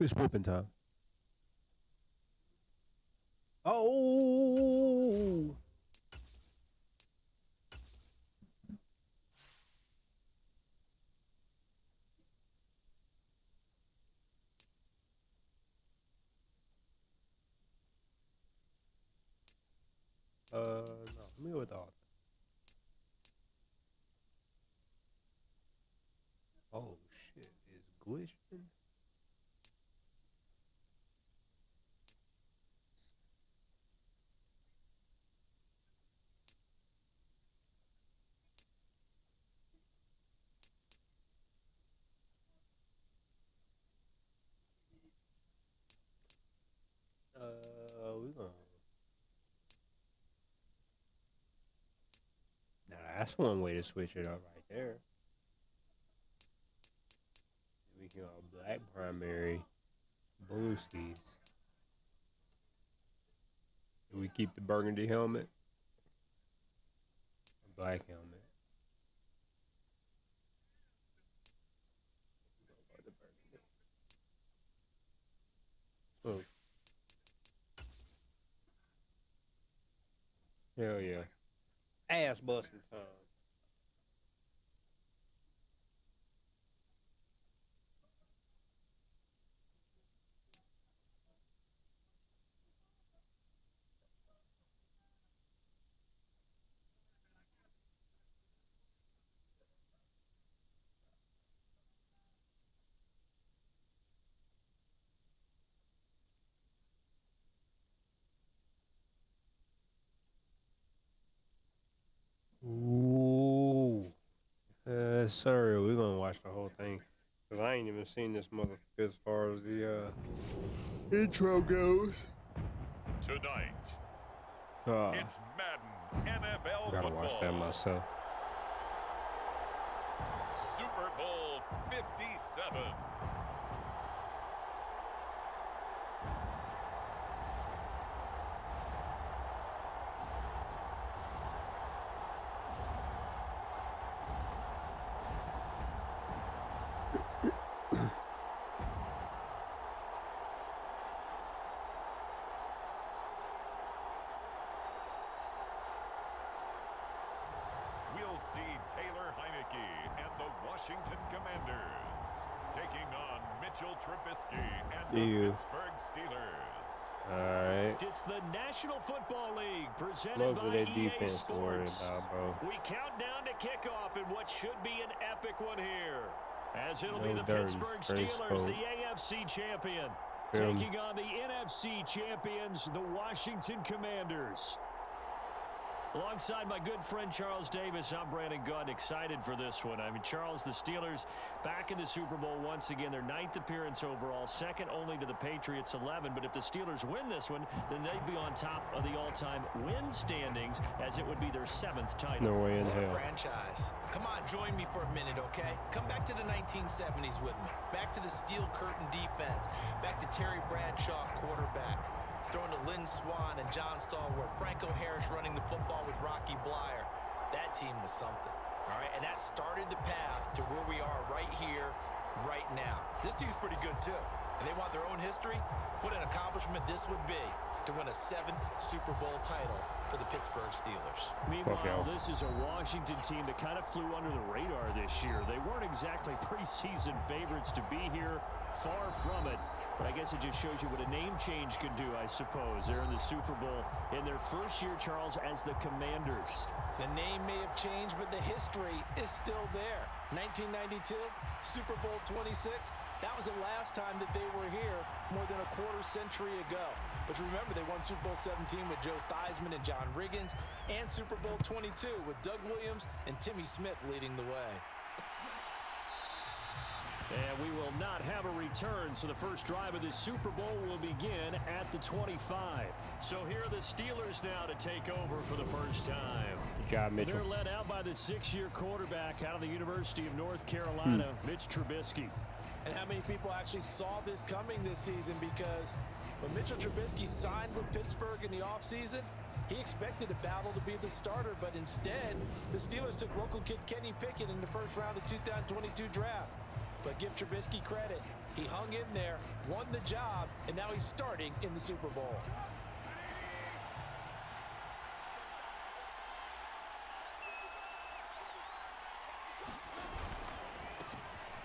It's whooping time. Oh. No, let me go with the author. Oh shit, it's glitching. We gonna. Now that's one way to switch it up right there. We can go black primary, blue skis. Do we keep the burgundy helmet? Black helmet. Oh. Hell yeah. Ass busting time. Ooh. Sir, we're gonna watch the whole thing. Cause I ain't even seen this motherfucker as far as the intro goes. Tonight, it's Madden NFL gotta football. watch that myself. Super Bowl 57. We'll see Taylor Heineke and the Washington Commanders taking on Mitchell Trubisky and the Pittsburgh Steelers. Alright. It's the National Football League presented Love by that EA defense Sports. bro. We count down to kickoff in what should be an epic one here. As it'll be the dirty, Pittsburgh Steelers, the AFC champion, taking on the NFC champions, the Washington Commanders. Alongside my good friend Charles Davis, I'm Brandon Gunn, excited for this one. I mean, Charles, the Steelers back in the Super Bowl once again, their 9th appearance overall, second only to the Patriots' 11. But if the Steelers win this one, then they'd be on top of the all-time win standings, as it would be their 7th title. No way in hell. Franchise. Come on, join me for a minute, okay? Come back to the 1970s with me. Back to the steel curtain defense. Back to Terry Bradshaw, quarterback. Throwing to Lynn Swann and John Stallworth. Franco Harris running the football with Rocky Blyer. That team was something, all right? And that started the path to where we are right here, right now. This team's pretty good, too. And they want their own history. What an accomplishment this would be to win a 7th Super Bowl title for the Pittsburgh Steelers. Meanwhile, this is a Washington team that kind of flew under the radar this year. They weren't exactly preseason favorites to be here, far from it. But I guess it just shows you what a name change can do, I suppose. They're in the Super Bowl in their first year, Charles, as the Commanders. The name may have changed, but the history is still there. 1992, Super Bowl 26. That was the last time that they were here, more than a quarter century ago. But remember, they won Super Bowl 17 with Joe Theismann and John Riggins, and Super Bowl 22 with Doug Williams and Timmy Smith leading the way. And we will not have a return, so the first drive of this Super Bowl will begin at the 25. So here are the Steelers now to take over for the first time. Good job, Mitchell. They're led out by the 6-year quarterback out of the University of North Carolina, Mitch Trubisky. And how many people actually saw this coming this season? Because when Mitchell Trubisky signed with Pittsburgh in the offseason, he expected a battle to be the starter, but instead, the Steelers took local kid Kenny Pickett in the first round of the 2022 draft. But give Trubisky credit. He hung in there, won the job, and now he's starting in the Super Bowl.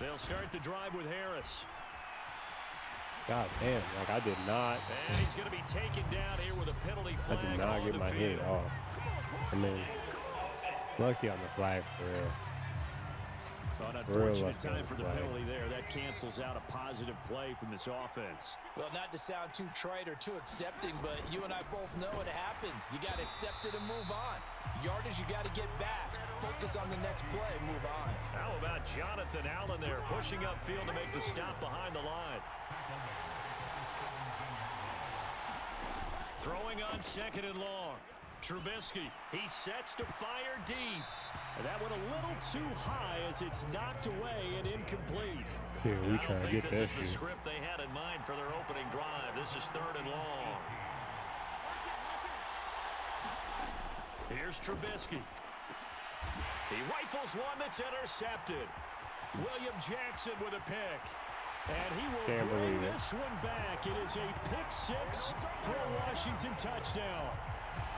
They'll start the drive with Harris. God damn, like I did not. And he's going to be taken down here with a penalty I flag did not on get the my field. head off. I mean, lucky on the flag for real. An Real unfortunate lucky on time the for the flag. penalty there. That cancels out a positive play from this offense. Well, not to sound too trite or too accepting, but you and I both know it happens. You got to accept it and move on. Yardage, you got to get back. Focus on the next play, move on. How about Jonathan Allen there pushing upfield to make the stop behind the line? Throwing on 2nd and long. Trubisky, he sets to fire deep. And that went a little too high as it's knocked away and incomplete. Here, we trying to get this that is the shit. script they had in mind for their opening drive. This is 3rd and long. Here's Trubisky. He rifles one that's intercepted. William Jackson with a pick. And he will Can't bring believe it. this one back. It is a pick-6 for a Washington touchdown.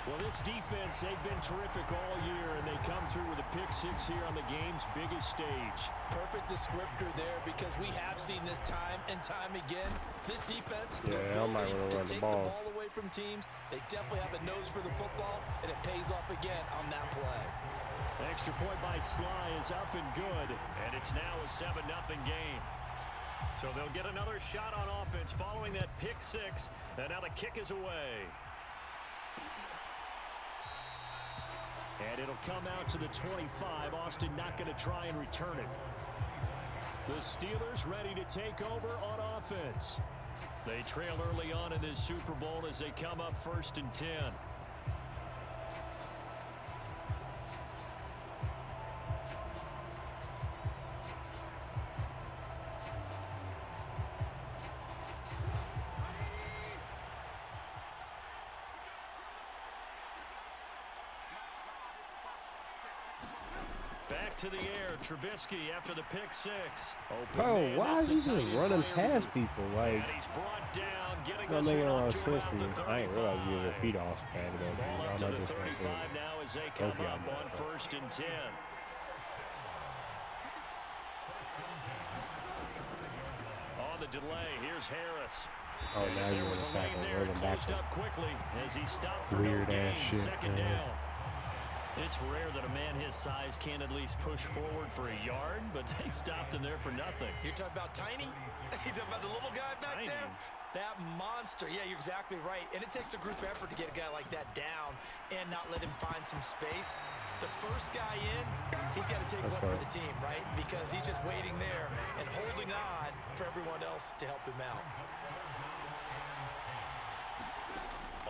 Well, this defense, they've been terrific all year, and they come through with a pick-6 here on the game's biggest stage. Perfect descriptor there because we have seen this time and time again. This defense, Yeah, their I might ability wanna to run the take ball. the ball away from teams, they definitely have a nose for the football, and it pays off again on that play. Extra point by Sly is up and good, and it's now a 7-0 game. So they'll get another shot on offense following that pick-6, and now the kick is away. And it'll come out to the 25. Austin not going to try and return it. The Steelers ready to take over on offense. They trail early on in this Super Bowl as they come up 1st and 10. Back to the air, Trubisky after the pick-6. Bro, why is he just running past people? Like, And he's brought down, getting I'm this making one a lot up of to sense about to me. the I ain't realize you 35. were feet off bad Ball up enough. to I'm the not just 35 now as they come Both of up y'all on know. 1st and 10. On the delay, here's Harris. Oh, And now if you there want was to a lane tackle, there, running it back. closed up quickly as he stopped for Weird no gain. ass shit, 2nd man. down. It's rare that a man his size can't at least push forward for a yard, but they stopped him there for nothing. You're talking about Tiny? You're talking about the little guy back Tiny. there? That monster. Yeah, you're exactly right. And it takes a group effort to get a guy like that down and not let him find some space. The first guy in, he's got to take That's one for right. the team, right? Because he's just waiting there and holding on for everyone else to help him out.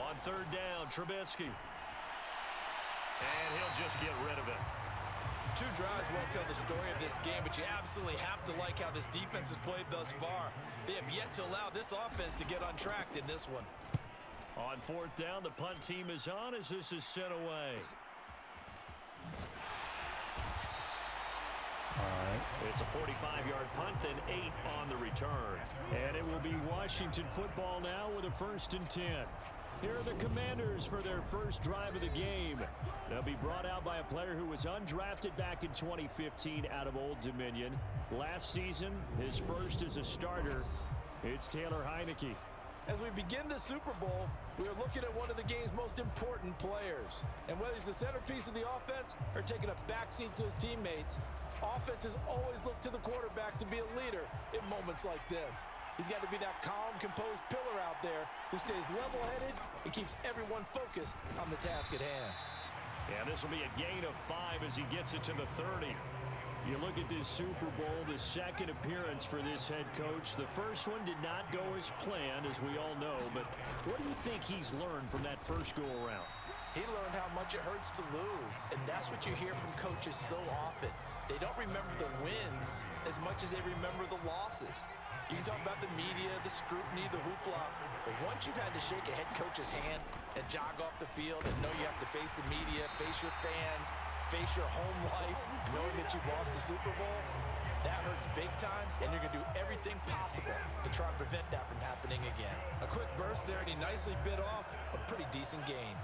On 3rd down, Trubisky. And he'll just get rid of it. 2 drives won't tell the story of this game, but you absolutely have to like how this defense has played thus far. They have yet to allow this offense to get untracked in this one. On 4th down, the punt team is on as this is sent away. All right. It's a 45-yard punt, then 8 on the return. And it will be Washington football now with a 1st and 10. Here are the Commanders for their first drive of the game. They'll be brought out by a player who was undrafted back in 2015 out of Old Dominion. Last season, his first as a starter. It's Taylor Heineke. As we begin the Super Bowl, we are looking at one of the game's most important players. And whether he's the centerpiece of the offense or taking a backseat to his teammates, offenses always look to the quarterback to be a leader in moments like this. He's got to be that calm, composed pillar out there who stays level-headed and keeps everyone focused on the task at hand. Yeah, this will be a gain of 5 as he gets it to the 30. You look at this Super Bowl, the second appearance for this head coach. The first one did not go as planned, as we all know. But what do you think he's learned from that first go-around? He learned how much it hurts to lose, and that's what you hear from coaches so often. They don't remember the wins as much as they remember the losses. You can talk about the media, the scrutiny, the hoopla, but once you've had to shake a head coach's hand and jog off the field and know you have to face the media, face your fans, face your home life, knowing that you've lost the Super Bowl, That hurts big time, and you're going to do everything possible to try and prevent that from happening again. A quick burst there, and he nicely bit off a pretty decent gain.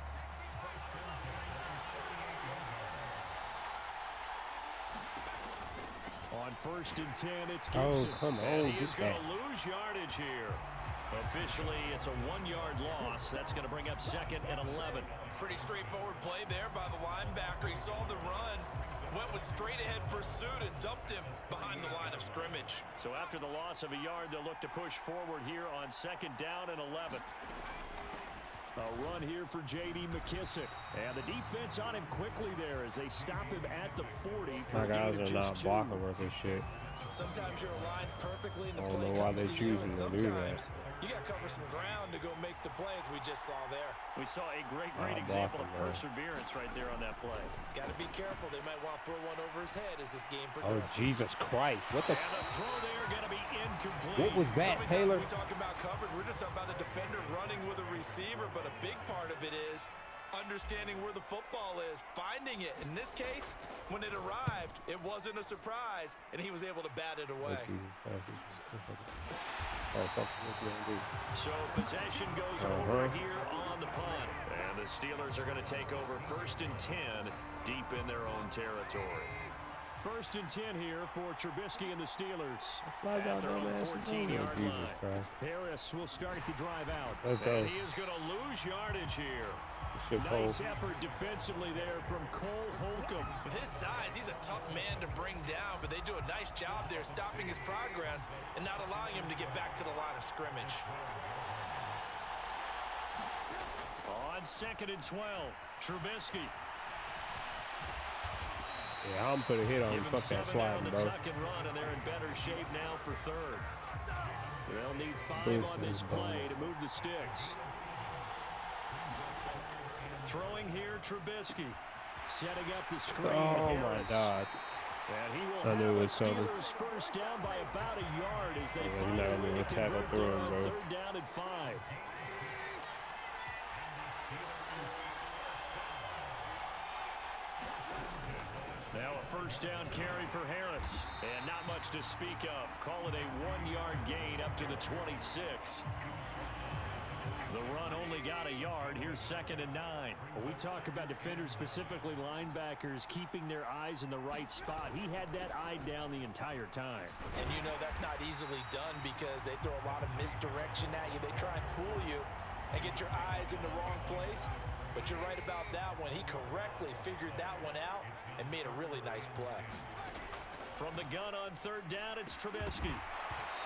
On 1st and 10, it's Gibson. Oh, come on. And he is going to lose yardage here. Officially, it's a 1-yard loss. That's going to bring up 2nd and 11. Pretty straightforward play there by the linebacker. He saw the run, went with straight-ahead pursuit, and dumped him behind the line of scrimmage. So after the loss of a yard, they'll look to push forward here on 2nd down and 11. A run here for J.D. McKissick. And the defense on him quickly there as they stop him at the 40 for My guys are not 2. blocking worth of shit. Sometimes you're aligned perfectly and the I don't play know why comes they to you, and choosing to do that. sometimes you got to cover some ground to go make the play, as we just saw there. We saw a great example of perseverance right there on that play. Got to be careful. They might want to throw one over his head as this game Oh, progresses. Jesus Christ. What the? And the throw there going to be incomplete. What was that, So many Taylor? times we talk about coverage. We're just talking about a defender running with a receiver, but a big part of it is understanding where the football is, finding it. In this case, when it arrived, it wasn't a surprise, and he was able to bat it away. So possession goes over here on the punt. And the Steelers are going to take over 1st and 10 deep in their own territory. 1st and 10 here for Trubisky and the Steelers at their own 14-yard line. Harris will start the drive out. Let's go. And he is going to lose yardage here. Nice effort defensively there from Cole Holcomb. With his size, he's a tough man to bring down, but they do a nice job there stopping his progress and not allowing him to get back to the line of scrimmage. On 2nd and 12, Trubisky. Yeah, I'm putting a hit on him. Fuck that sliding, bro. Tuck and run, and they're in better shape now for 3rd. They'll need 5 on this play to move the sticks. Throwing here, Trubisky. Setting up the screen. Oh, my God. And he will I knew it was coming. Steelers first down by about a yard as they You're not going to tackle through him, bro. 3rd down and 5. Now a 1st down carry for Harris. And not much to speak of. Call it a 1-yard gain up to the 26. The run only got a yard. Here's 2nd and 9. When we talk about defenders, specifically linebackers, keeping their eyes in the right spot. He had that eye down the entire time. And you know that's not easily done because they throw a lot of misdirection at you. They try and fool you and get your eyes in the wrong place. But you're right about that one. He correctly figured that one out and made a really nice play. From the gun on 3rd down, it's Trubisky.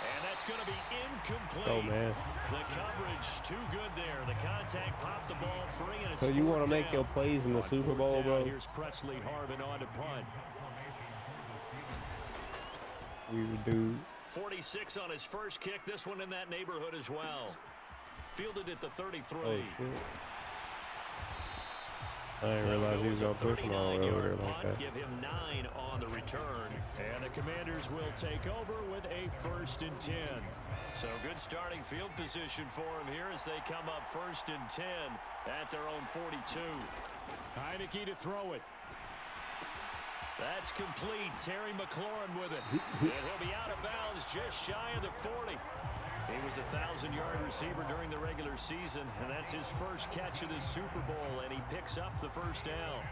And that's going to be incomplete. Oh, man. The coverage too good there. The contact popped the ball free, and it's So you want to 4th make down. your plays in the Super Bowl, down, bro? Here's Presley Harvin on to punt. We would do. 46 on his first kick. This one in that neighborhood as well. Fielded at the 33. Oh, shit. I didn't realize he was going to push him all over there like that. Give him 9 on the return. And the Commanders will take over with a 1st and 10. So good starting field position for him here as they come up 1st and 10 at their own 42. Heineke to throw it. That's complete. Terry McLaurin with it. And he'll be out of bounds just shy of the 40. He was a 1,000-yard receiver during the regular season, and that's his first catch of the Super Bowl, and he picks up the 1st down.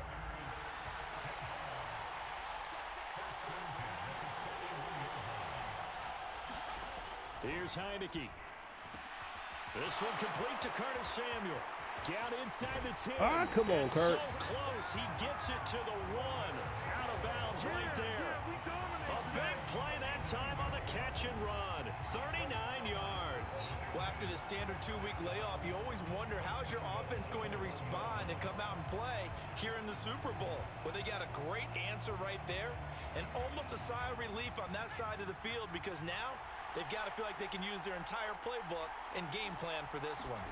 Here's Heineke. This one complete to Curtis Samuel. Down inside the 10. Ah, come on, Kurt. So close. He gets it to the 1. Out of bounds right there. A big play that time on the catch and run. 39 yards. Well, after the standard 2-week layoff, you always wonder how's your offense going to respond and come out and play here in the Super Bowl. Well, they got a great answer right there and almost a sigh of relief on that side of the field because now they've got to feel like they can use their entire playbook and game plan for this one.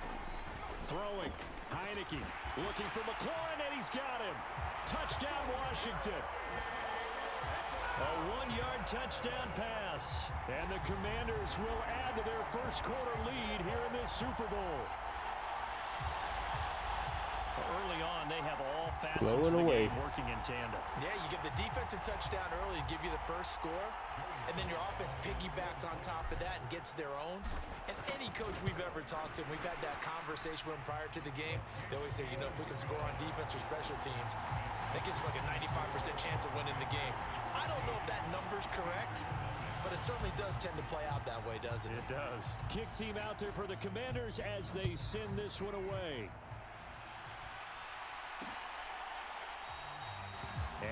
Throwing. Heineke looking for McLaurin, and he's got him. Touchdown, Washington. A 1-yard touchdown pass. And the Commanders will add to their first quarter lead here in this Super Bowl. early on, they have all facets of the game working in tandem. Yeah, you give the defensive touchdown early to give you the first score, and then your offense piggybacks on top of that and gets their own. And any coach we've ever talked to, we've had that conversation with them prior to the game. They always say, you know, if we can score on defense or special teams, that gives like a 95% chance of winning the game. I don't know if that number's correct, but it certainly does tend to play out that way, doesn't it? It does. Kick team out there for the Commanders as they send this one away.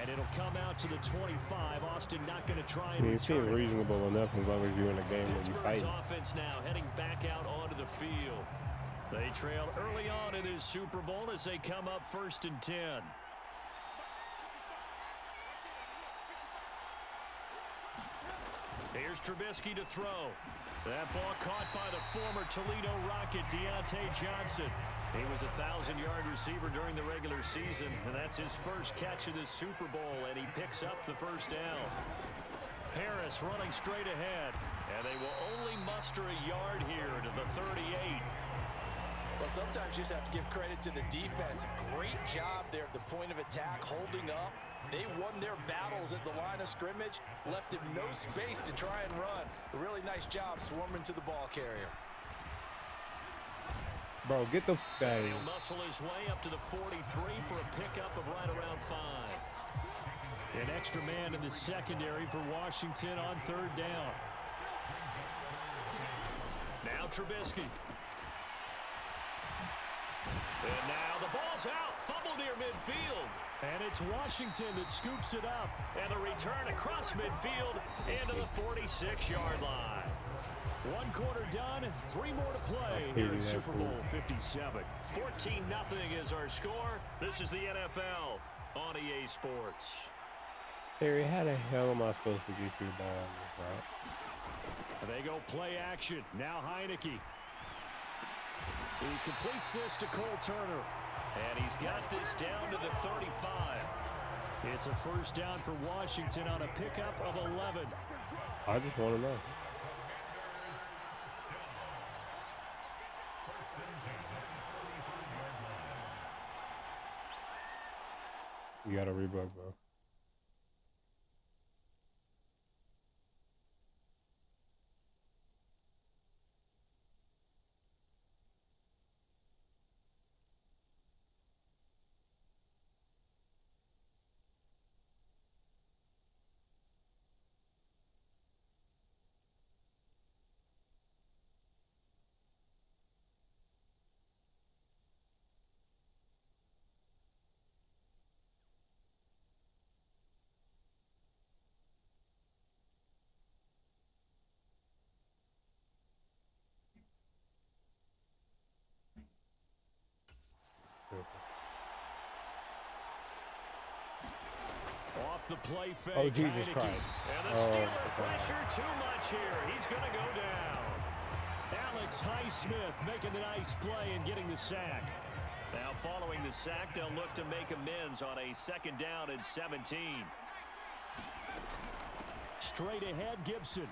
And it'll come out to the 25. Austin not going to try and return. It seems reasonable enough as long as you're in a game where you fight. Offense now heading back out onto the field. They trail early on in this Super Bowl as they come up 1st and 10. Here's Trubisky to throw. That ball caught by the former Toledo Rocket, Deontay Johnson. He was a 1,000-yard receiver during the regular season, and that's his first catch of this Super Bowl, and he picks up the first down. Harris running straight ahead, and they will only muster a yard here to the 38. Well, sometimes you just have to give credit to the defense. Great job there at the point of attack, holding up. They won their battles at the line of scrimmage, left him no space to try and run. A really nice job swarming to the ball carrier. Bro, get the bag. He'll muscle his way up to the 43 for a pickup of right around 5. An extra man in the secondary for Washington on 3rd down. Now Trubisky. And now the ball's out. Fumble near midfield. And it's Washington that scoops it up. And the return across midfield into the 46-yard line. 1 quarter done, 3 more to play here in Super Bowl 57. 14-0 is our score. This is the NFL on EA Sports. Terry, how the hell am I supposed to get you the ball on this route? They go play action. Now Heineke. He completes this to Cole Turner. And he's got this down to the 35. It's a 1st down for Washington on a pickup of 11. I just want to know. You got a rebook, bro. Off the play fake. Oh, Jesus Christ. And the Steelers pressure too much here. He's going to go down. Alex Highsmith making the nice play and getting the sack. Now following the sack, they'll look to make amends on a 2nd down and 17. Straight ahead, Gibson.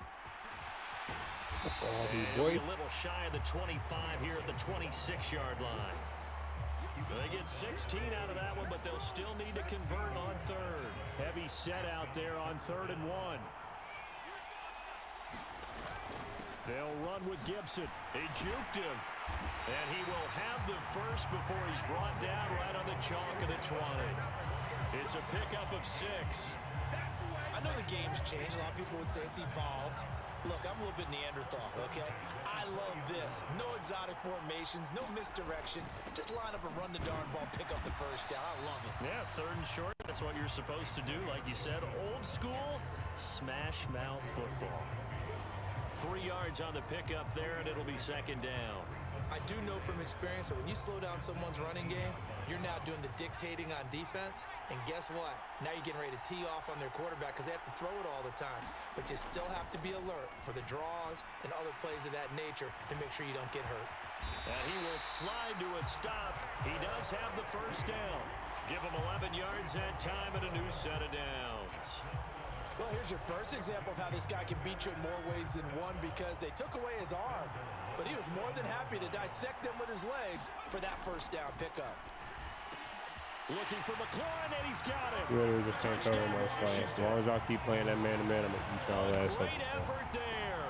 Oh, boy. A little shy of the 25 here at the 26-yard line. They get 16 out of that one, but they'll still need to convert on 3rd. Heavy set out there on 3rd and 1. They'll run with Gibson. He juked him. And he will have the first before he's brought down right on the chalk of the 20. It's a pickup of 6. I know the game's changed. A lot of people would say it's evolved. Look, I'm a little bit Neanderthal, okay? I love this. No exotic formations, no misdirection. Just line up and run the darn ball, pick up the 1st down. I love it. Yeah, 3rd and short. That's what you're supposed to do. Like you said, old school smash mouth football. 3 yards on the pickup there, and it'll be 2nd down. I do know from experience that when you slow down someone's running game, you're now doing the dictating on defense. And guess what? Now you're getting ready to tee off on their quarterback because they have to throw it all the time. But you still have to be alert for the draws and other plays of that nature to make sure you don't get hurt. And he will slide to a stop. He does have the 1st down. Give him 11 yards that time and a new set of downs. Well, here's your first example of how this guy can beat you in more ways than one because they took away his arm. But he was more than happy to dissect them with his legs for that 1st down pickup. Looking for McLaurin, and he's got him. Literally just can't cover my slash. As long as y'all keep playing that man-to-man, I'm going to beat y'all ass up. Great effort there.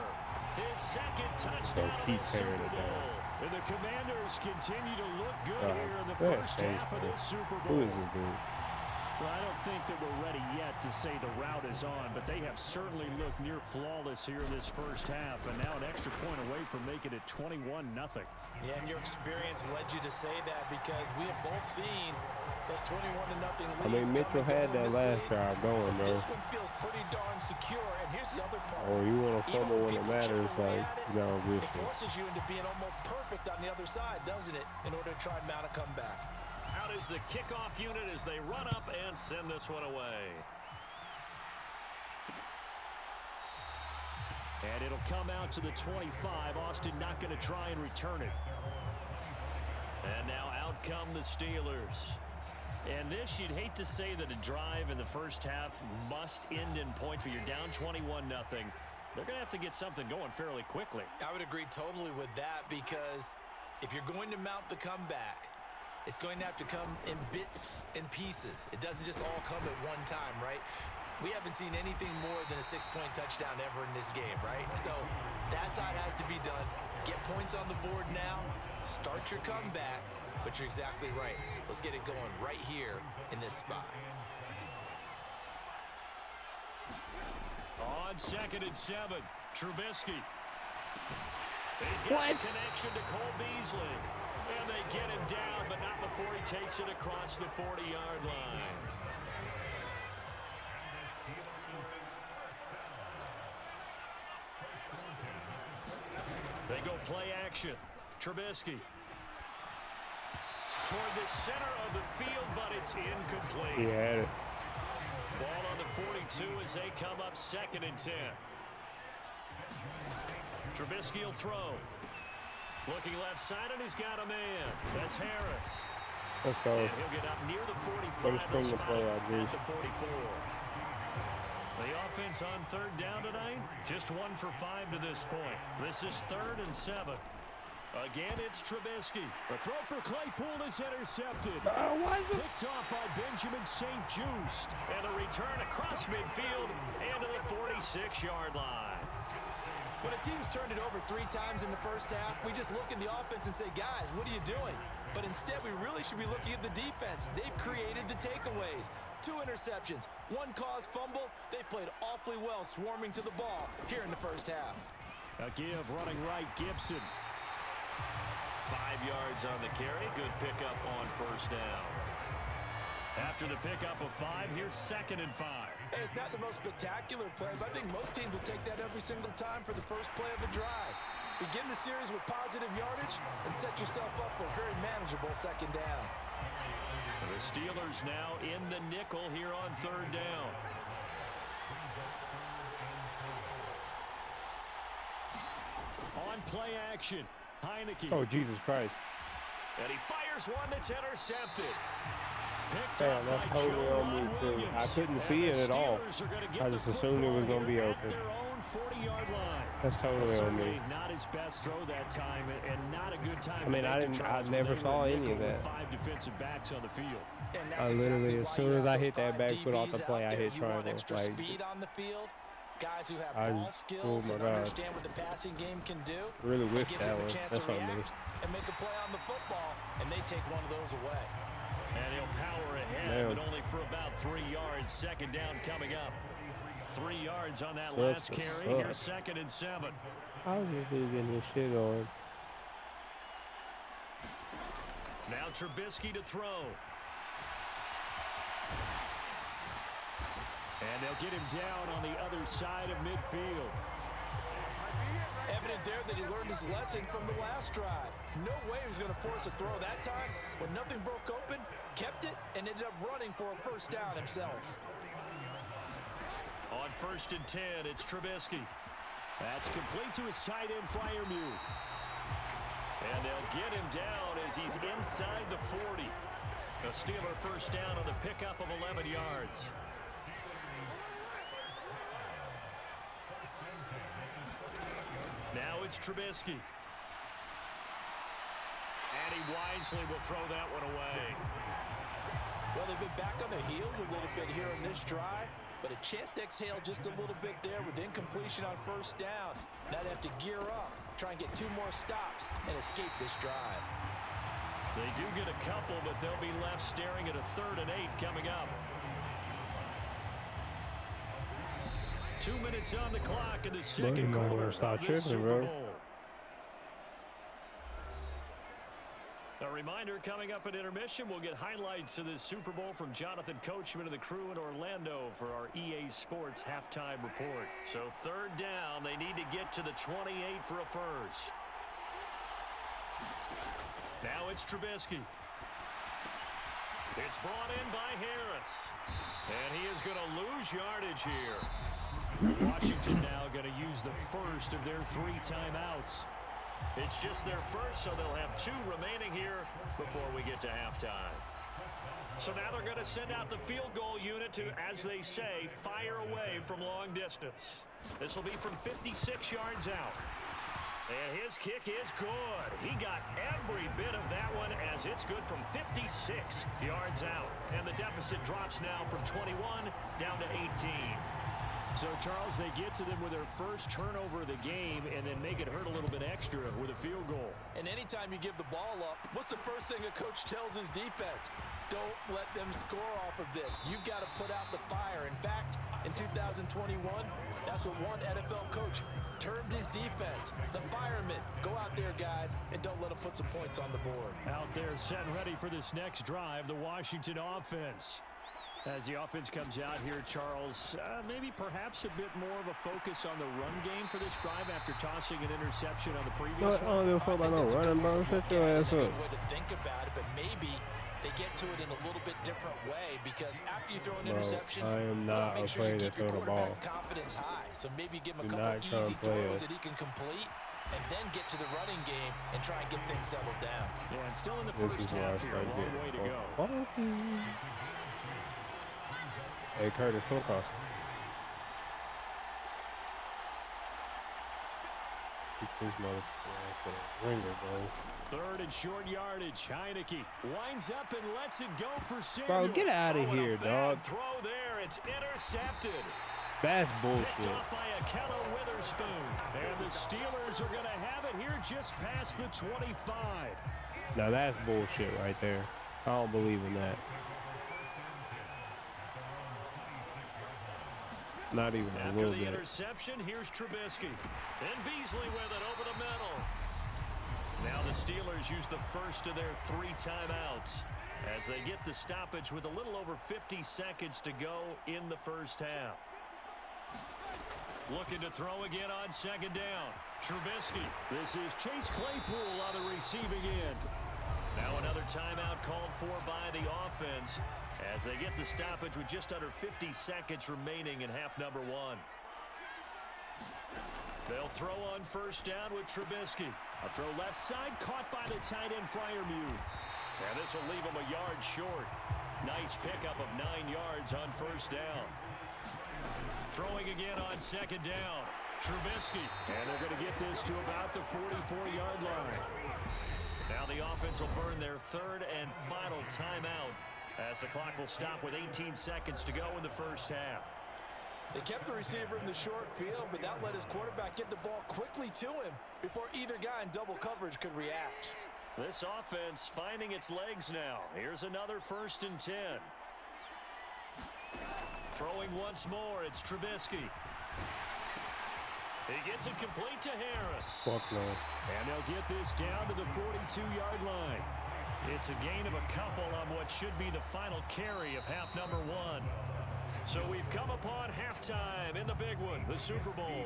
His second touchdown So keep of the tearing Super it down. Bowl. And the Commanders continue to look good here in the first half of this Super Bowl. Who is this dude? Well, I don't think that we're ready yet to say the route is on, but they have certainly looked near flawless here in this first half, and now an extra point away from making it 21-0. Yeah, and your experience led you to say that because we have both seen those 21-0 leads. I mean, Mitchell had that last drive going, bro. This one feels pretty darn secure, and here's the other part. Oh, you want to fumble when it matters, like, you got it forces you into being almost perfect on the other side, doesn't it, in order to try and mount a comeback. Out is the kickoff unit as they run up and send this one away. And it'll come out to the 25. Austin not going to try and return it. And now out come the Steelers. And this, you'd hate to say that a drive in the first half must end in points, but you're down 21-0. They're going to have to get something going fairly quickly. I would agree totally with that because if you're going to mount the comeback, it's going to have to come in bits and pieces. It doesn't just all come at one time, right? We haven't seen anything more than a 6-point touchdown ever in this game, right? So that's how it has to be done. Get points on the board now, start your comeback, but you're exactly right. Let's get it going right here in this spot. On 2nd and 7, Trubisky. He's got the connection to Cole Beasley. And they get him down, but not before he takes it across the 40-yard line. They go play action. Trubisky. Toward the center of the field, but it's incomplete. He had it. Ball on the 42 as they come up 2nd and 10. Trubisky will throw. Looking left side, and he's got a man. That's Harris. Let's go. And he'll get up near the 45. Let us bring the play out, at the 44. The offense on 3rd down tonight, just 1 for 5 to this point. This is 3rd and 7. Again, it's Trubisky. A throw for Claypool is intercepted. Picked off by Benjamin St. Just. And a return across midfield and to the 46-yard line. When a team's turned it over 3 times in the first half, we just look at the offense and say, guys, what are you doing? But instead, we really should be looking at the defense. They've created the takeaways. 2 interceptions, 1 caused fumble. They played awfully well swarming to the ball here in the first half. A give running right, Gibson. 5 yards on the carry. Good pickup on 1st down. After the pickup of 5, here's 2nd and 5. Hey, it's not the most spectacular play, but I think most teams will take that every single time for the first play of the drive. Begin the series with positive yardage and set yourself up for a very manageable 2nd down. The Steelers now in the nickel here on 3rd down. On play action, Heineke. Oh, Jesus Christ. And he fires one that's intercepted. Damn, that's totally on me, too. I couldn't see it at all. I just assumed it was going to be open. That's totally on me. Not his best throw that time, and not a good time. I mean, I never saw any of that. 5 defensive backs on the field. I literally, as soon as I hit that back foot off the play, I hit triangle. Like, speed on the field. Guys who have I ball just, skills oh my and God. understand what the passing game can do. Really wish It gives that us a one. chance That's to on me. react and make a play on the football, and they take one of those away. And he'll power ahead, but only for about 3 yards. 2nd down coming up. 3 yards on that last carry. Here's 2nd and 7. How is this dude getting his shit on? Now Trubisky to throw. And they'll get him down on the other side of midfield. Evident there that he learned his lesson from the last drive. No way he was going to force a throw that time. When nothing broke open, kept it, and ended up running for a 1st down himself. On 1st and 10, it's Trubisky. That's complete to his tight end flyer move. And they'll get him down as he's inside the 40. A Steeler 1st down on the pickup of 11 yards. Now it's Trubisky. And he wisely will throw that one away. Well, they've been back on their heels a little bit here in this drive, but a chance to exhale just a little bit there with incompletion on first down. Now they have to gear up, try and get 2 more stops, and escape this drive. They do get a couple, but they'll be left staring at a 3rd and 8 coming up. 2 minutes on the clock in the second quarter of this Super Bowl. A reminder, coming up at intermission, we'll get highlights of this Super Bowl from Jonathan Coachman and the crew in Orlando for our EA Sports halftime report. So 3rd down, they need to get to the 28 for a first. Now it's Trubisky. It's brought in by Harris. And he is going to lose yardage here. Washington now going to use the first of their 3 timeouts. It's just their first, so they'll have 2 remaining here before we get to halftime. So now they're going to send out the field goal unit to, as they say, fire away from long distance. This will be from 56 yards out. And his kick is good. He got every bit of that one as it's good from 56 yards out. And the deficit drops now from 21 down to 18. So, Charles, they get to them with their first turnover of the game and then make it hurt a little bit extra with a field goal. And anytime you give the ball up, what's the first thing a coach tells his defense? Don't let them score off of this. You've got to put out the fire. In fact, in 2021, that's what one NFL coach termed his defense. The firemen. Go out there, guys, and don't let them put some points on the board. Out there set and ready for this next drive, the Washington offense. As the offense comes out here, Charles, maybe perhaps a bit more of a focus on the run game for this drive after tossing an interception on the previous one. I don't give a fuck about no running, bro. Shut your ass up. Way to think about it, but maybe they get to it in a little bit different way because after you throw an interception, I am not afraid to throw the ball. Confidence high, so maybe give him a couple easy throws that he can complete, and then get to the running game and try and get things settled down. Yeah, and still in the first half here, a long way to go. Hey, Curtis, come across. His motherfucker ass ringer, bro. 3rd and short yardage. Heineke winds up and lets it go for Bro, Samuel. get out of here, dog. Throw there. It's intercepted. That's bullshit. Picked off by Akello Witherspoon. And the Steelers are going to have it here just past the 25. Now that's bullshit right there. I don't believe in that. Not even a little bit. After the interception, here's Trubisky. And Beasley with it over the middle. Now the Steelers use the first of their 3 timeouts as they get the stoppage with a little over 50 seconds to go in the first half. Looking to throw again on 2nd down. Trubisky. This is Chase Claypool on the receiving end. Now another timeout called for by the offense as they get the stoppage with just under 50 seconds remaining in half number 1. They'll throw on 1st down with Trubisky. A throw left side caught by the tight end Freiermuth. And this will leave him a yard short. Nice pickup of 9 yards on 1st down. Throwing again on 2nd down. Trubisky. And they're going to get this to about the 44-yard line. Now the offense will burn their 3rd and final timeout as the clock will stop with 18 seconds to go in the first half. They kept the receiver in the short field, but that let his quarterback get the ball quickly to him before either guy in double coverage could react. This offense finding its legs now. Here's another 1st and 10. Throwing once more, it's Trubisky. He gets it complete to Harris. Fuck no. And they'll get this down to the 42-yard line. It's a gain of a couple on what should be the final carry of half number 1. So we've come upon halftime in the big one, the Super Bowl.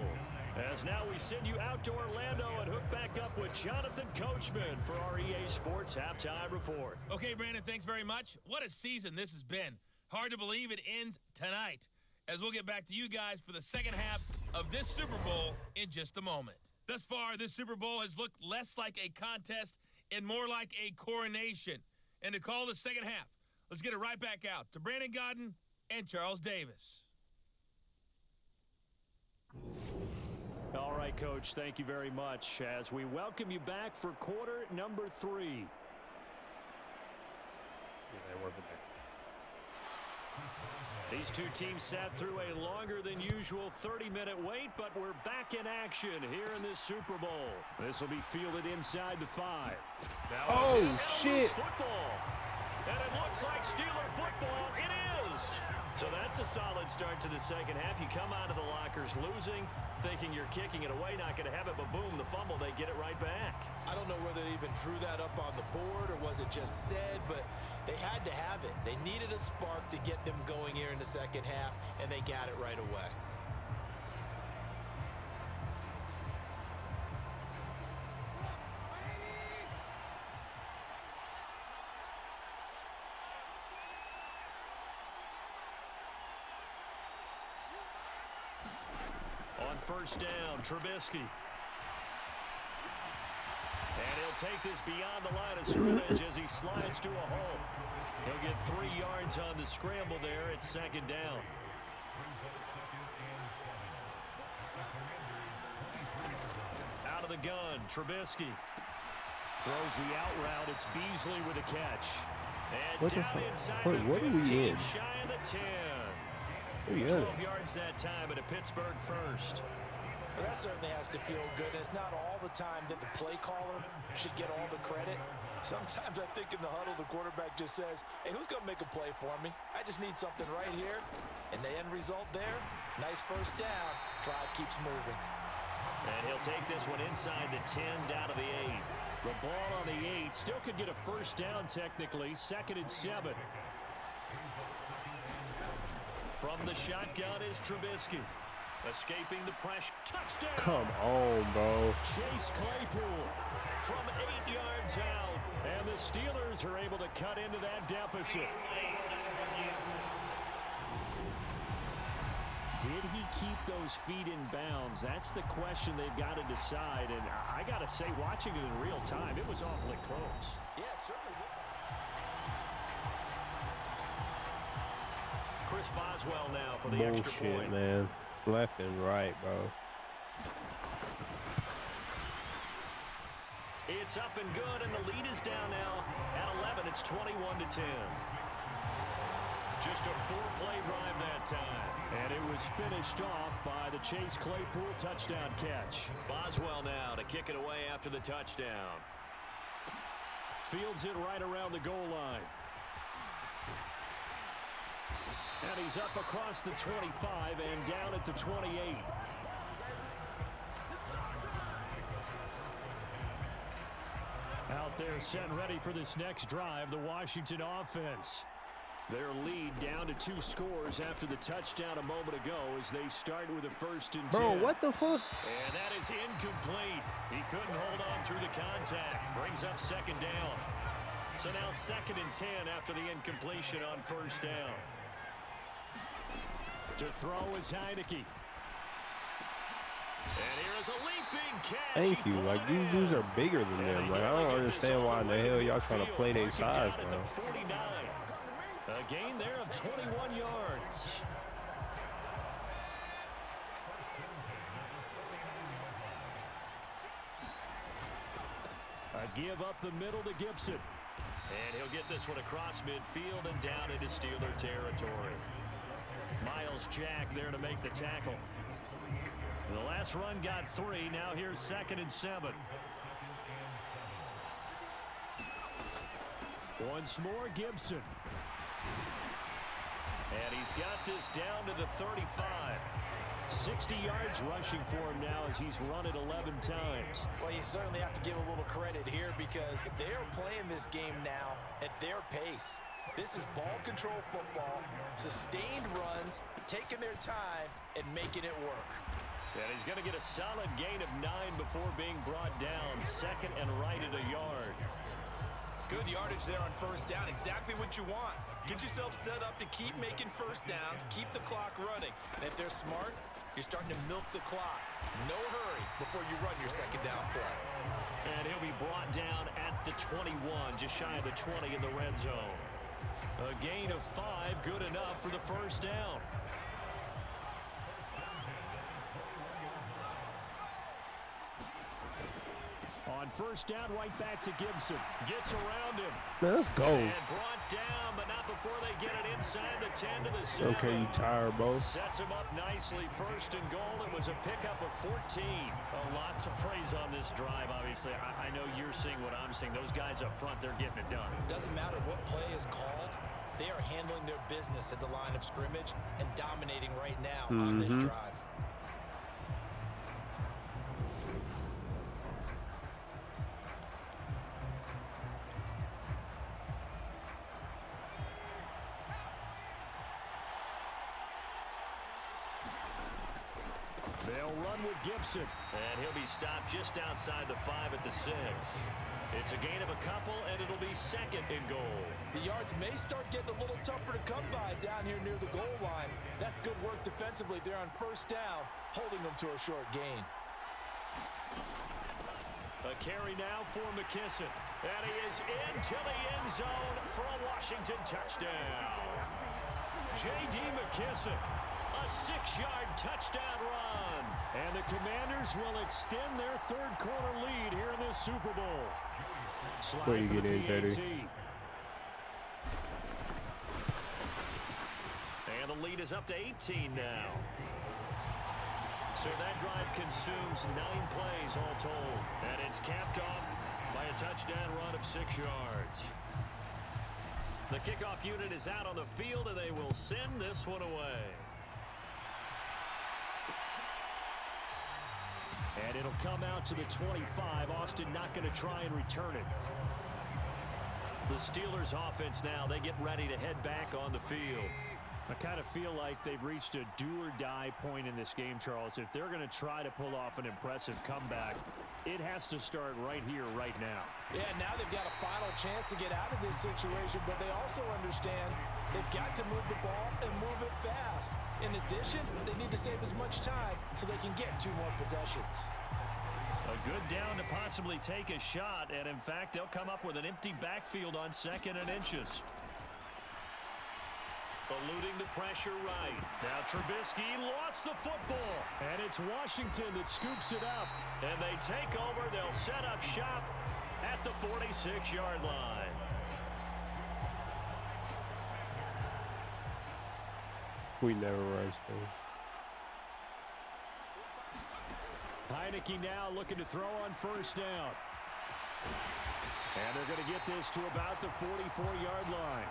As now we send you out to Orlando and hook back up with Jonathan Coachman for our EA Sports halftime report. Okay, Brandon, thanks very much. What a season this has been. Hard to believe it ends tonight, as we'll get back to you guys for the second half of this Super Bowl in just a moment. Thus far, this Super Bowl has looked less like a contest and more like a coronation. And to call the second half, let's get it right back out to Brandon Godden and Charles Davis. All right, Coach, thank you very much as we welcome you back for quarter number 3. Yeah, they work with that. These two teams sat through a longer than usual 30-minute wait, but we're back in action here in this Super Bowl. This will be fielded inside the 5. Now Oh, shit. Football. And it looks like Steeler football. It is. So that's a solid start to the second half. You come out of the lockers losing, thinking you're kicking it away, not going to have it, but boom, the fumble, they get it right back. I don't know whether they even drew that up on the board or was it just said, but they had to have it. They needed a spark to get them going here in the second half, and they got it right away. On first down, Trubisky. And he'll take this beyond the line of scrimmage as he slides to a hole. He'll get 3 yards on the scramble there. It's second down. Out of the gun, Trubisky. Throws the out route. It's Beasley with a catch. And What the down fuck? inside Wait, the what are we 15, in? shy of the 10. Where you 12 at? yards that time at a Pittsburgh first. Well, that certainly has to feel good, and it's not all the time that the play caller should get all the credit. Sometimes I think in the huddle, the quarterback just says, hey, who's going to make a play for me? I just need something right here. And the end result there, nice first down. Drive keeps moving. And he'll take this one inside the 10, down to the 8. The ball on the 8 still could get a first down technically. 2nd and 7. From the shotgun is Trubisky. Escaping the pressure. Touchdown! Come on, bro. Chase Claypool from 8 yards out. And the Steelers are able to cut into that deficit. Did he keep those feet in bounds? That's the question they've got to decide. And I got to say, watching it in real time, it was awfully close. Yeah, certainly. Chris Boswell now for the extra Bullshit, point. man. Left and right, bro. It's up and good, and the lead is down now at 11. It's 21-10. Just a 4-play drive that time. And it was finished off by the Chase Claypool touchdown catch. Boswell now to kick it away after the touchdown. Fields it right around the goal line. And he's up across the 25 and down at the 28. Out there set ready for this next drive, the Washington offense. Their lead down to 2 scores after the touchdown a moment ago as they start with a 1st and 10. Bro, what the fuck? And that is incomplete. He couldn't hold on through the contact. Brings up 2nd down. So now 2nd and 10 after the incompletion on 1st down. To throw is Heineke. And here is a leaping catch. Thank you. Like, these dudes are bigger than them. Like, I don't understand why in the hell y'all trying to play their size, bro. 49. A gain there of 21 yards. A give up the middle to Gibson. And he'll get this one across midfield and down into Steeler territory. Miles Jack there to make the tackle. The last run got 3. Now here's 2nd and 7. Once more, Gibson. And he's got this down to the 35. 60 yards rushing for him now as he's run it 11 times. Well, you certainly have to give a little credit here because they're playing this game now at their pace. This is ball control football, sustained runs, taking their time, and making it work. And he's going to get a solid gain of 9 before being brought down. 2nd and right at a yard. Good yardage there on 1st down. Exactly what you want. Get yourself set up to keep making 1st downs, keep the clock running. And if they're smart, you're starting to milk the clock. No hurry before you run your 2nd down play. And he'll be brought down at the 21, just shy of the 20 in the red zone. A gain of 5, good enough for the 1st down. On first down, right back to Gibson. Gets around him. Man, let's go. And brought down, but not before they get it inside the 10 to the 7. Okay, you tired, bro. Sets him up nicely. First and goal. It was a pickup of 14. A lot to praise on this drive, obviously. I know you're seeing what I'm seeing. Those guys up front, they're getting it done. Doesn't matter what play is called. They are handling their business at the line of scrimmage and dominating right now on this drive. They'll run with Gibson. And he'll be stopped just outside the 5 at the 6. It's a gain of a couple, and it'll be second and goal. The yards may start getting a little tougher to come by down here near the goal line. That's good work defensively there on first down, holding them to a short gain. A carry now for McKissick. And he is into the end zone for a Washington touchdown. J.D. McKissick, a 6-yard touchdown run. And the Commanders will extend their third quarter lead here in this Super Bowl. Slide Where you for get the in, PAT. Teddy? And the lead is up to 18 now. So that drive consumes 9 plays all told. And it's capped off by a touchdown run of 6 yards. The kickoff unit is out on the field, and they will send this one away. And it'll come out to the 25. Austin not going to try and return it. The Steelers offense now, they get ready to head back on the field. I kind of feel like they've reached a do-or-die point in this game, Charles. If they're going to try to pull off an impressive comeback, it has to start right here, right now. Yeah, now they've got a final chance to get out of this situation, but they also understand they've got to move the ball and move it fast. In addition, they need to save as much time so they can get 2 more possessions. A good down to possibly take a shot, and in fact, they'll come up with an empty backfield on 2nd and inches. Eluding the pressure right. Now Trubisky lost the football. And it's Washington that scoops it up. And they take over. They'll set up shop at the 46-yard line. We never run still. Heineke now looking to throw on first down. And they're going to get this to about the 44-yard line.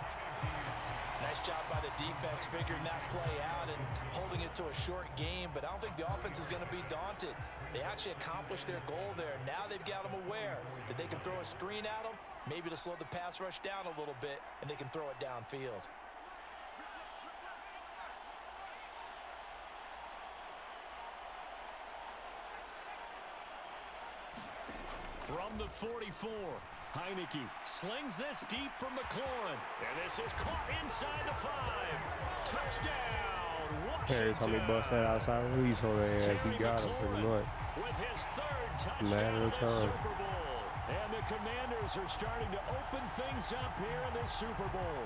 Nice job by the defense figuring that play out and holding it to a short game, but I don't think the offense is going to be daunted. They actually accomplished their goal there. Now they've got them aware that they can throw a screen at them, maybe to slow the pass rush down a little bit, and they can throw it downfield. From the 44, Heineke slings this deep from McLaurin. And this is caught inside the 5. Touchdown, Every time he Washington. busts that outside release on their ass, he got him pretty much. With his 3rd touchdown Matter in of the time. Super Bowl. And the Commanders are starting to open things up here in this Super Bowl.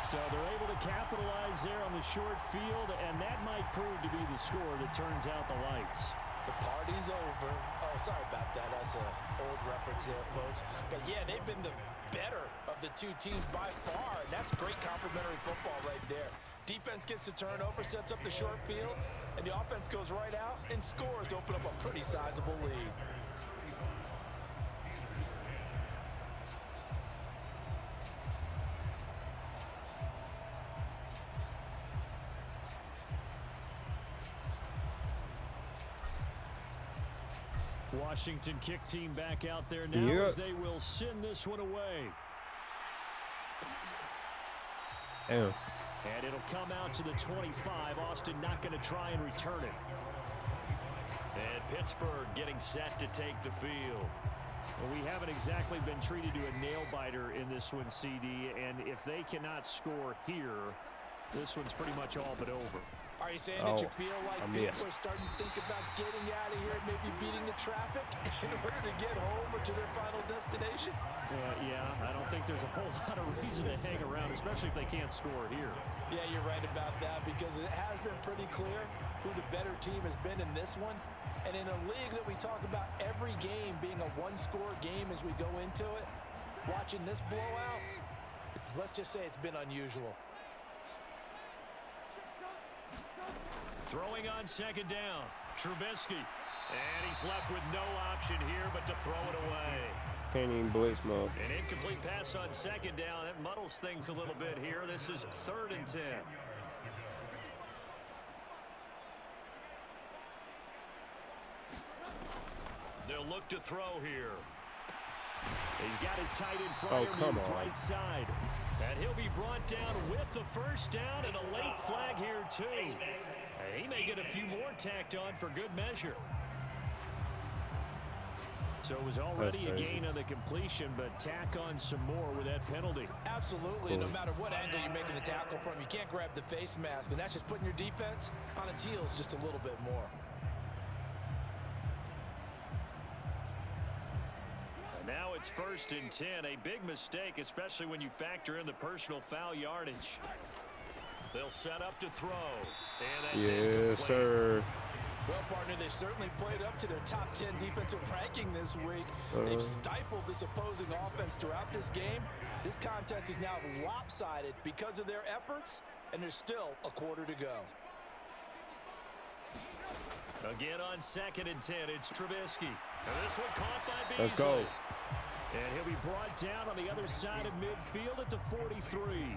So they're able to capitalize there on the short field, and that might prove to be the score that turns out the lights. The party's over. Oh, sorry about that. That's an old reference there, folks. But, yeah, they've been the better of the 2 teams by far, and that's great complementary football right there. Defense gets the turnover, sets up the short field, and the offense goes right out and scores to open up a pretty sizable lead. Washington kick team back out there now as they will send this one away. Damn. And it'll come out to the 25. Austin not going to try and return it. And Pittsburgh getting set to take the field. Well, we haven't exactly been treated to a nail-biter in this one, CD, and if they cannot score here, this one's pretty much all but over. Are you saying that you feel like people are starting to think about getting out of here and maybe beating the traffic in order to get home or to their final destination? Yeah, I don't think there's a whole lot of reason to hang around, especially if they can't score here. Yeah, you're right about that because it has been pretty clear who the better team has been in this one. And in a league that we talk about every game being a one-score game as we go into it, watching this blowout, let's just say it's been unusual. Throwing on second down, Trubisky. And he's left with no option here but to throw it away. Can't even blitz mode. An incomplete pass on second down. That muddles things a little bit here. This is 3rd and 10. They'll look to throw here. He's got his tight end front right side. And he'll be brought down with the first down and a late flag here too. And he may get a few more tacked on for good measure. So it was already a gain on the completion, but tack on some more with that penalty. Absolutely. No matter what angle you're making the tackle from, you can't grab the face mask, and that's just putting your defense on its heels just a little bit more. Now it's 1st and 10, a big mistake, especially when you factor in the personal foul yardage. They'll set up to throw. And that's yes, sir. Well, partner, they've certainly played up to their top 10 defensive ranking this week. They've stifled this opposing offense throughout this game. This contest is now lopsided because of their efforts, and there's still a quarter to go. Again on 2nd and 10, it's Trubisky. And this one caught by Beasley. Let's go. And he'll be brought down on the other side of midfield at the 43.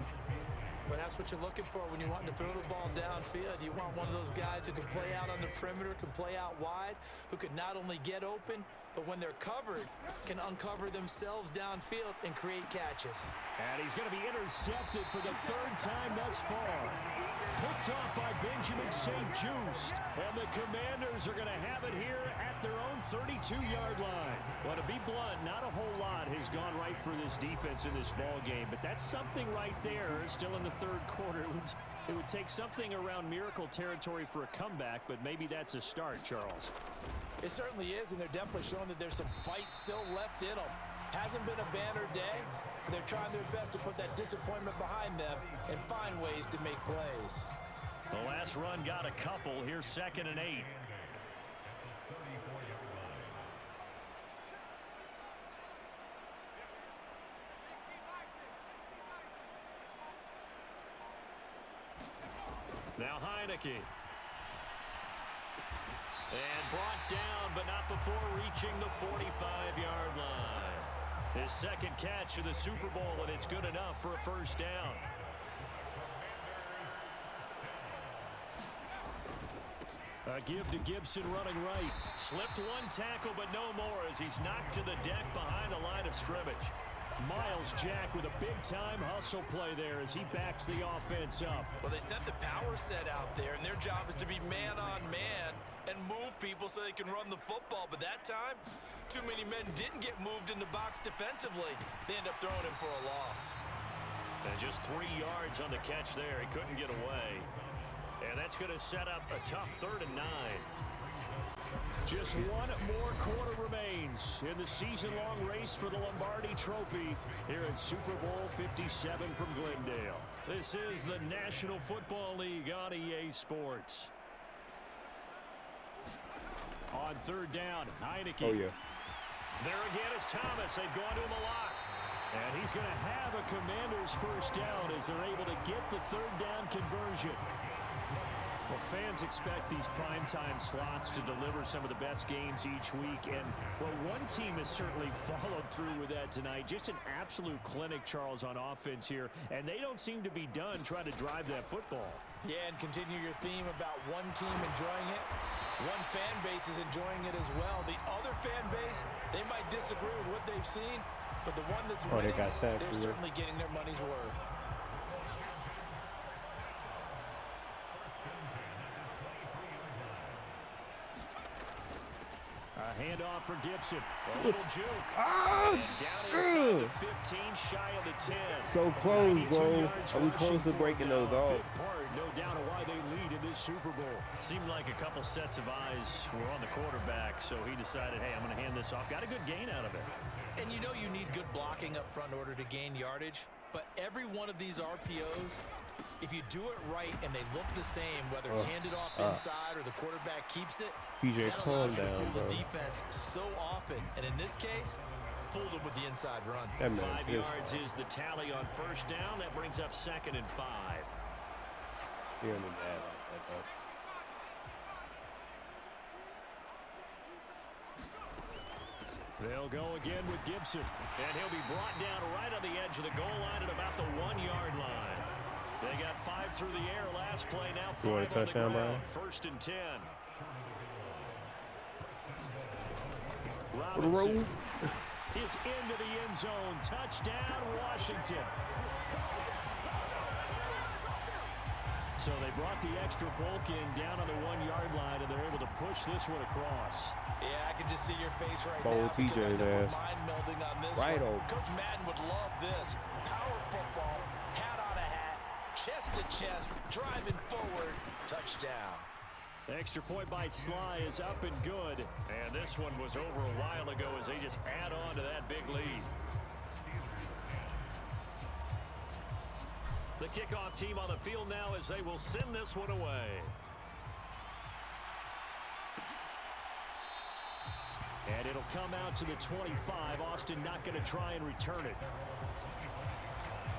Well, that's what you're looking for when you're wanting to throw the ball downfield. You want one of those guys who can play out on the perimeter, can play out wide, who can not only get open, but when they're covered, can uncover themselves downfield and create catches. And he's going to be intercepted for the 3rd time thus far. Picked off by Benjamin St. Just. And the Commanders are going to have it here at their own 32-yard line. Well, to be blunt, not a whole lot has gone right for this defense in this ball game, but that's something right there. Still in the 3rd quarter. It would take something around miracle territory for a comeback, but maybe that's a start, Charles. It certainly is, and they're definitely showing that there's some fight still left in them. Hasn't been a banner day, but they're trying their best to put that disappointment behind them and find ways to make plays. The last run got a couple. Here's 2nd and 8. Now Heineke. And brought down, but not before reaching the 45-yard line. His 2nd catch of the Super Bowl, and it's good enough for a first down. A give to Gibson running right. Slipped one tackle, but no more as he's knocked to the deck behind the line of scrimmage. Miles Jack with a big-time hustle play there as he backs the offense up. Well, they sent the power set out there, and their job is to be man-on-man and move people so they can run the football. But that time, too many men didn't get moved in the box defensively. They end up throwing him for a loss. And just 3 yards on the catch there. He couldn't get away. And that's going to set up a tough 3rd and 9. Just one more quarter remains in the season-long race for the Lombardi Trophy here at Super Bowl 57 from Glendale. This is the National Football League on EA Sports. On 3rd down, Heineke. Oh, yeah. There again is Thomas. They've gone to him a lot. And he's going to have a Commander's first down as they're able to get the 3rd down conversion. Well, fans expect these primetime slots to deliver some of the best games each week. And, well, one team has certainly followed through with that tonight. Just an absolute clinic, Charles, on offense here. And they don't seem to be done trying to drive that football. Yeah, and continue your theme about one team enjoying it. One fan base is enjoying it as well. The other fan base, they might disagree with what they've seen, but the one that's winning, they're certainly getting their money's worth. A handoff for Gibson. A little juke. And down inside the 15, shy of the 10. So close, bro. Are we close to breaking those off? Big part, no doubt, of why they lead in this Super Bowl. Seemed like a couple sets of eyes were on the quarterback, so he decided, hey, I'm going to hand this off. Got a good gain out of it. And you know you need good blocking up front in order to gain yardage, but every one of these RPOs If you do it right and they look the same, whether it's handed off inside or the quarterback keeps it, PJ, that calm allows you to down, fool bro. the defense so often. And in this case, fooled him with the inside run. That man 5 yards is the tally on first down. That brings up 2nd and 5. He only bad like that, though. They'll go again with Gibson, and he'll be brought down right on the edge of the goal line at about the 1-yard line. They got 5 through the air last play, now 5 You want a on the touchdown, ground. Brian? 1st and 10. Robinson is into the end zone. Touchdown, Washington. So they brought the extra bulk in down on the 1-yard line, and they're able to push this one across. Yeah, I can just see your face right Bold now. because I TJ's know we're ass. mind melding on this Right one. on. Coach Madden would love this. Power football, hat on a hat, chest to chest, driving forward, touchdown. Extra point by Sly is up and good. And this one was over a while ago as they just add on to that big lead. The kickoff team on the field now as they will send this one away. And it'll come out to the 25. Austin not going to try and return it.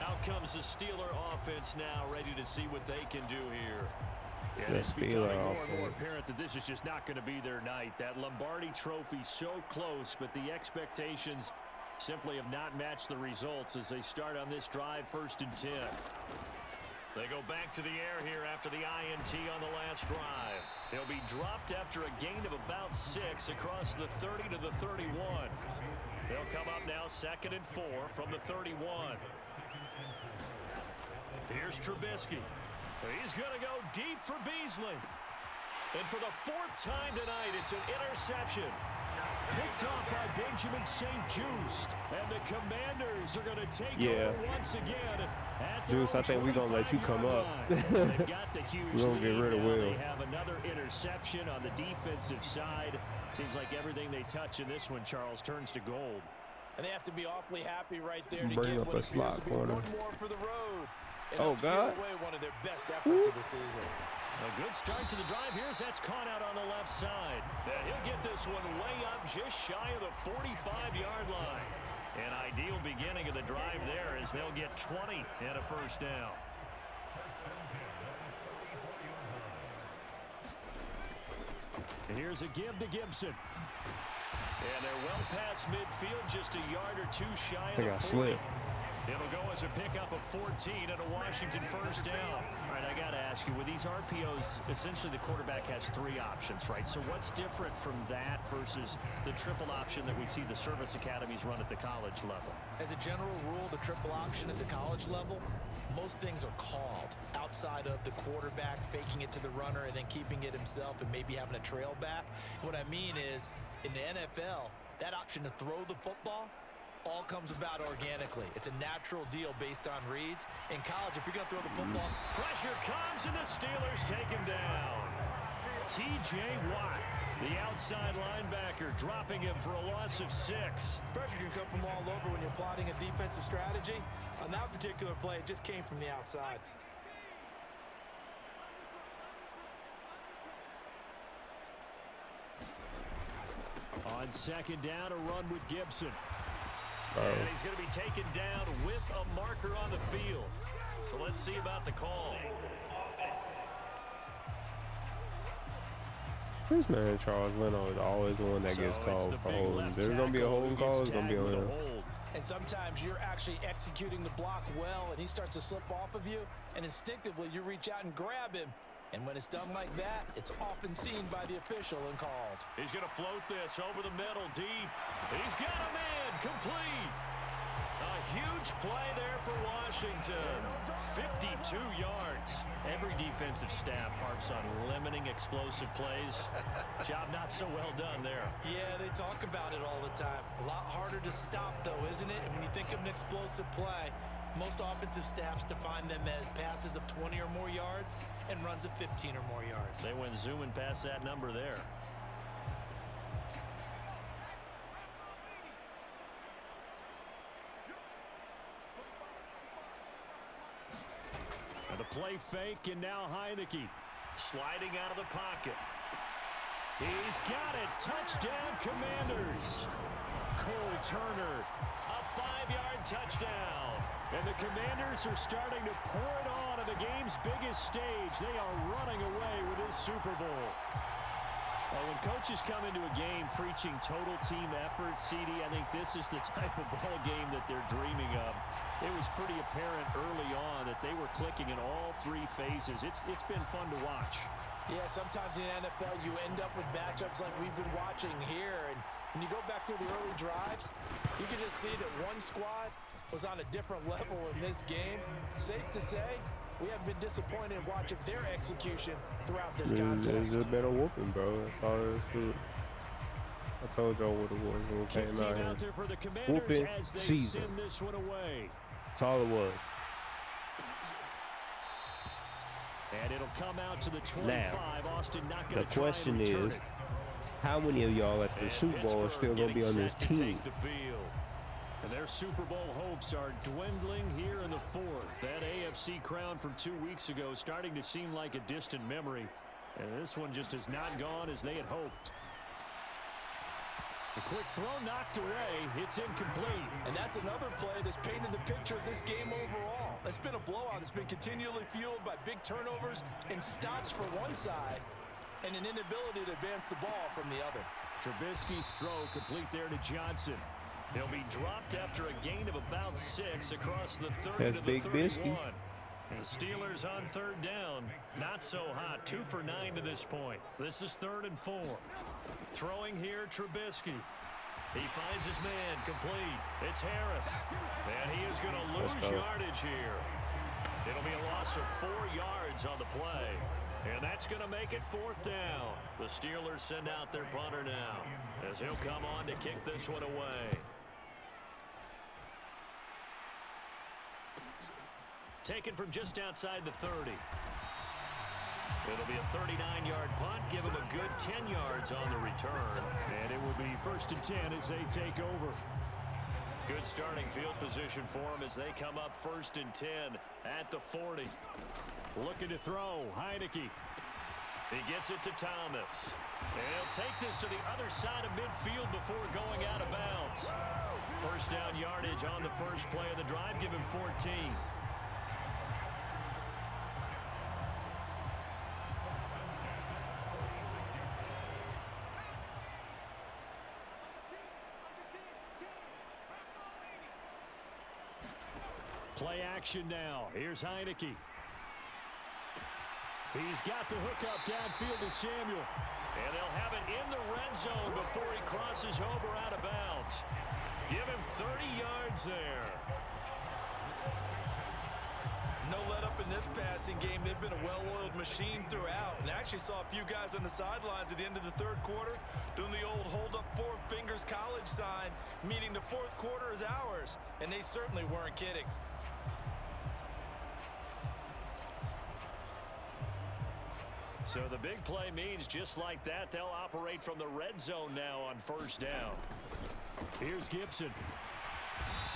Out comes the Steeler offense now, ready to see what they can do here. And it's becoming more and more apparent that this is just not going to be their night. That Lombardi trophy so close, but the expectations simply have not matched the results as they start on this drive, 1st and 10. They go back to the air here after the INT on the last drive. They'll be dropped after a gain of about 6 across the 30 to the 31. They'll come up now 2nd and 4 from the 31. Here's Trubisky. He's going to go deep for Beasley. And for the 4th time tonight, it's an interception. Picked off by Benjamin St-Juste. And the Commanders are going to take over once again. Juice, I think we're going to let you come up. They've got the huge We're going to get rid of Will. They have another interception on the defensive side. Seems like everything they touch in this one, Charles, turns to gold. And they have to be awfully happy right there to Bring get up what a appears slot to be corner. one more for the road. And Oh, seal God. away one of their best efforts of the season. A good start to the drive here as that's caught out on the left side. And he'll get this one way up just shy of the 45-yard line. An ideal beginning of the drive there as they'll get 20 and a 1st down. And here's a give to Gibson. And they're well past midfield, just a yard or 2 shy of the 40. It'll go as a pickup of 14 and a Washington 1st down. All right, I got to ask you, with these RPOs, essentially the quarterback has 3 options, right? So what's different from that versus the triple option that we see the service academies run at the college level? As a general rule, the triple option at the college level, most things are called outside of the quarterback faking it to the runner and then keeping it himself and maybe having a trail back. What I mean is, in the NFL, that option to throw the football all comes about organically. It's a natural deal based on reads. In college, if you're going to throw the football, pressure comes and the Steelers take him down. T.J. Watt, the outside linebacker, dropping him for a loss of 6. Pressure can come from all over when you're plotting a defensive strategy. On that particular play, it just came from the outside. On 2nd down, a run with Gibson. Oh. And he's going to be taken down with a marker on the field. So let's see about the call. This man Charles Leno is always the one that gets called for holding. There's going to be a holding call. It's going to be on him. And sometimes you're actually executing the block well, and he starts to slip off of you, and instinctively you reach out and grab him. And when it's done like that, it's often seen by the official and called. He's going to float this over the middle deep. He's got a man complete. A huge play there for Washington. 52 yards. Every defensive staff harps on limiting explosive plays. Job not so well done there. Yeah, they talk about it all the time. A lot harder to stop, though, isn't it? And when you think of an explosive play, most offensive staffs define them as passes of 20 or more yards and runs of 15 or more yards. They went zooming past that number there. The play fake, and now Heineke sliding out of the pocket. He's got it. Touchdown, Commanders. Cole Turner, a 5-yard touchdown. And the Commanders are starting to pour it on the game's biggest stage. They are running away with this Super Bowl. Well, when coaches come into a game preaching total team effort, CD, I think this is the type of ball game that they're dreaming of. It was pretty apparent early on that they were clicking in all three phases. It's been fun to watch. Yeah, sometimes in the NFL you end up with matchups like we've been watching here. And when you go back to the early drives, you can just see that one squad was on a different level in this game. Safe to say, we have been disappointed in watching their execution throughout this contest. It's been a whooping, bro. That's all there is to it. I told y'all what it was when we came out here. There for the Commanders Whooping as they season. send this one away. That's all it was. And it'll come out to the 25. Now, Austin not the going to try question and return is, it. how many of y'all after the Super Bowl are still going to be on this team? And their Super Bowl hopes are dwindling here in the fourth. That AFC crown from 2 weeks ago starting to seem like a distant memory. And this one just has not gone as they had hoped. A quick throw knocked away. It's incomplete. And that's another play that's painted the picture of this game overall. It's been a blowout. It's been continually fueled by big turnovers and stops for one side and an inability to advance the ball from the other. Trubisky's throw complete there to Johnson. He'll be dropped after a gain of about 6 across the 30 to the 31. And the Steelers on third down. Not so hot. 2 for 9 to this point. This is 3rd and 4. Throwing here, Trubisky. He finds his man complete. It's Harris. And he is going to lose yardage here. It'll be a loss of 4 yards on the play. And that's going to make it 4th down. The Steelers send out their punter now as he'll come on to kick this one away. Taken from just outside the 30. It'll be a 39-yard punt. Give him a good 10 yards on the return. And it will be 1st and 10 as they take over. Good starting field position for them as they come up 1st and 10 at the 40. Looking to throw. Heineke. He gets it to Thomas. And he'll take this to the other side of midfield before going out of bounds. 1st down yardage on the first play of the drive. Give him 14. Play action now. Here's Heineke. He's got the hook up downfield to Samuel. And they'll have it in the red zone before he crosses over out of bounds. Give him 30 yards there. No let up in this passing game. They've been a well-oiled machine throughout. And actually saw a few guys on the sidelines at the end of the 3rd quarter doing the old hold up 4 fingers college sign, meaning the 4th quarter is ours. And they certainly weren't kidding. So the big play means just like that, they'll operate from the red zone now on 1st down. Here's Gibson.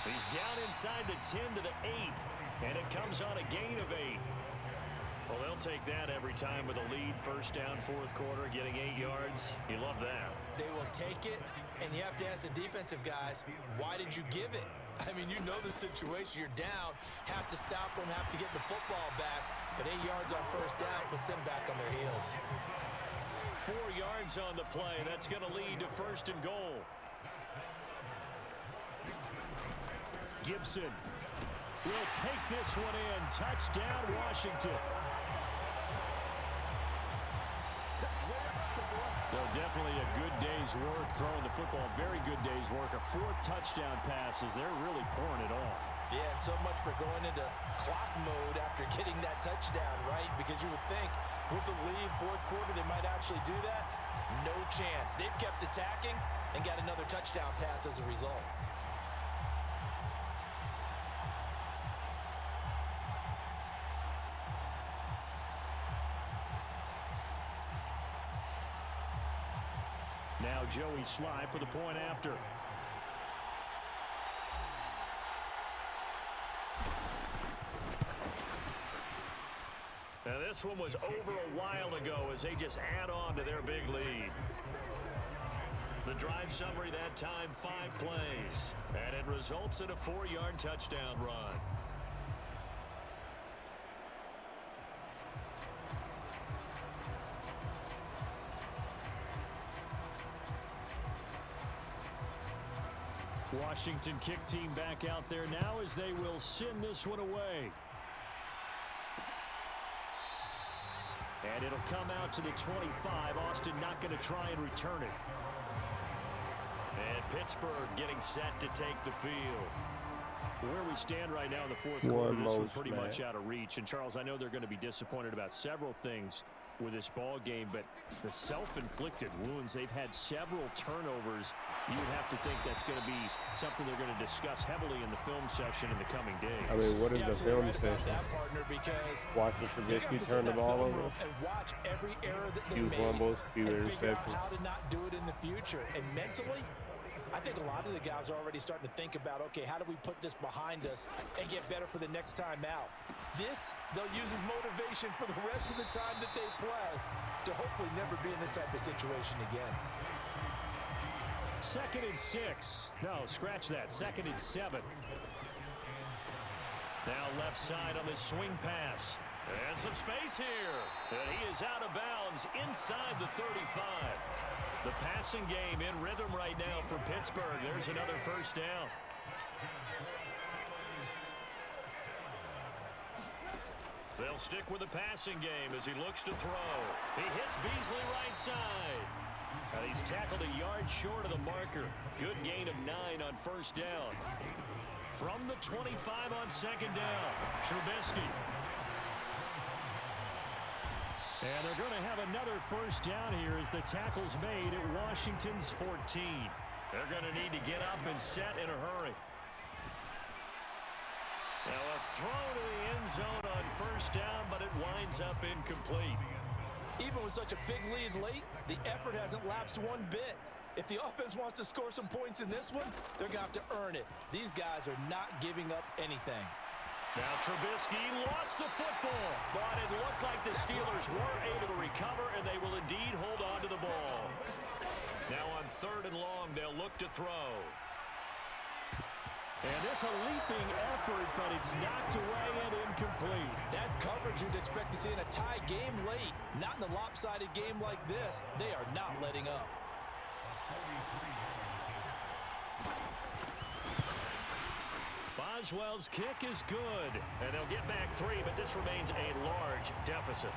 He's down inside the 10 to the 8, and it comes on a gain of 8. Well, they'll take that every time with a lead. 1st down, 4th quarter, getting 8 yards. You love that. They will take it, and you have to ask the defensive guys, why did you give it? I mean, you know the situation. You're down, have to stop them, have to get the football back. But 8 yards on 1st down puts them back on their heels. 4 yards on the play. That's going to lead to 1st and goal. Gibson will take this one in. Touchdown, Washington. Well, definitely a good day's work throwing the football. Very good day's work. A 4th touchdown pass as they're really pouring it on. Yeah, and so much for going into clock mode after getting that touchdown, right? Because you would think with the lead, 4th quarter, they might actually do that. No chance. They've kept attacking and got another touchdown pass as a result. Now Joey Sly for the point after. this one was over a while ago as they just add on to their big lead. The drive summary that time, 5 plays. And it results in a 4-yard touchdown run. Washington kick team back out there now as they will send this one away. And it'll come out to the 25. Austin not going to try and return it. And Pittsburgh getting set to take the field. Where we stand right now in the fourth quarter, this was pretty much out of reach. And, Charles, I know they're going to be disappointed about several things with this ball game, but the self-inflicted wounds, they've had several turnovers. You would have to think that's going to be something they're going to discuss heavily in the film section in the coming days. I mean, what is the film session? Watching Trubisky turn the ball over. And watch every error that they Few made fumbles, few and figure out interceptions. how to not do it in the future. And mentally, I think a lot of the guys are already starting to think about, okay, how do we put this behind us and get better for the next time out? This, they'll use as motivation for the rest of the time that they play to hopefully never be in this type of situation again. 2nd and 6. No, scratch that. 2nd and 7. Now left side on this swing pass. And some space here. And he is out of bounds inside the 35. The passing game in rhythm right now for Pittsburgh. There's another first down. They'll stick with the passing game as he looks to throw. He hits Beasley right side. And he's tackled a yard short of the marker. Good gain of 9 on first down. From the 25 on 2nd down, Trubisky. And they're going to have another first down here as the tackle's made at Washington's 14. They're going to need to get up and set in a hurry. Now a throw to the end zone on first down, but it winds up incomplete. Even with such a big lead late, the effort hasn't lapsed one bit. If the offense wants to score some points in this one, they're going to have to earn it. These guys are not giving up anything. Now Trubisky lost the football, but it looked like the Steelers were able to recover, and they will indeed hold on to the ball. Now on 3rd and long, they'll look to throw. And this a leaping effort, but it's knocked away and incomplete. That's coverage you'd expect to see in a tie game late. Not in a lopsided game like this. They are not letting up. Boswell's kick is good, and they'll get back 3, but this remains a large deficit.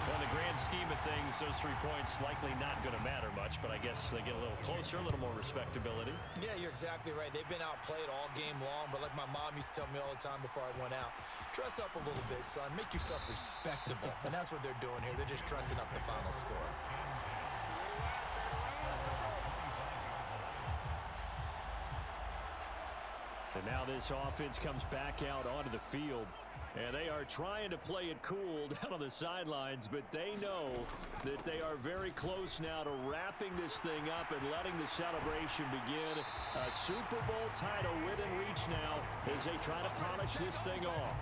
Well, in the grand scheme of things, those 3 points likely not going to matter much, but I guess they get a little closer, a little more respectability. Yeah, you're exactly right. They've been outplayed all game long, but like my mom used to tell me all the time before I went out, dress up a little bit, son. Make yourself respectable. And that's what they're doing here. They're just dressing up the final score. And now this offense comes back out onto the field. And they are trying to play it cool down on the sidelines, but they know that they are very close now to wrapping this thing up and letting the celebration begin. A Super Bowl title within reach now as they try to polish this thing off.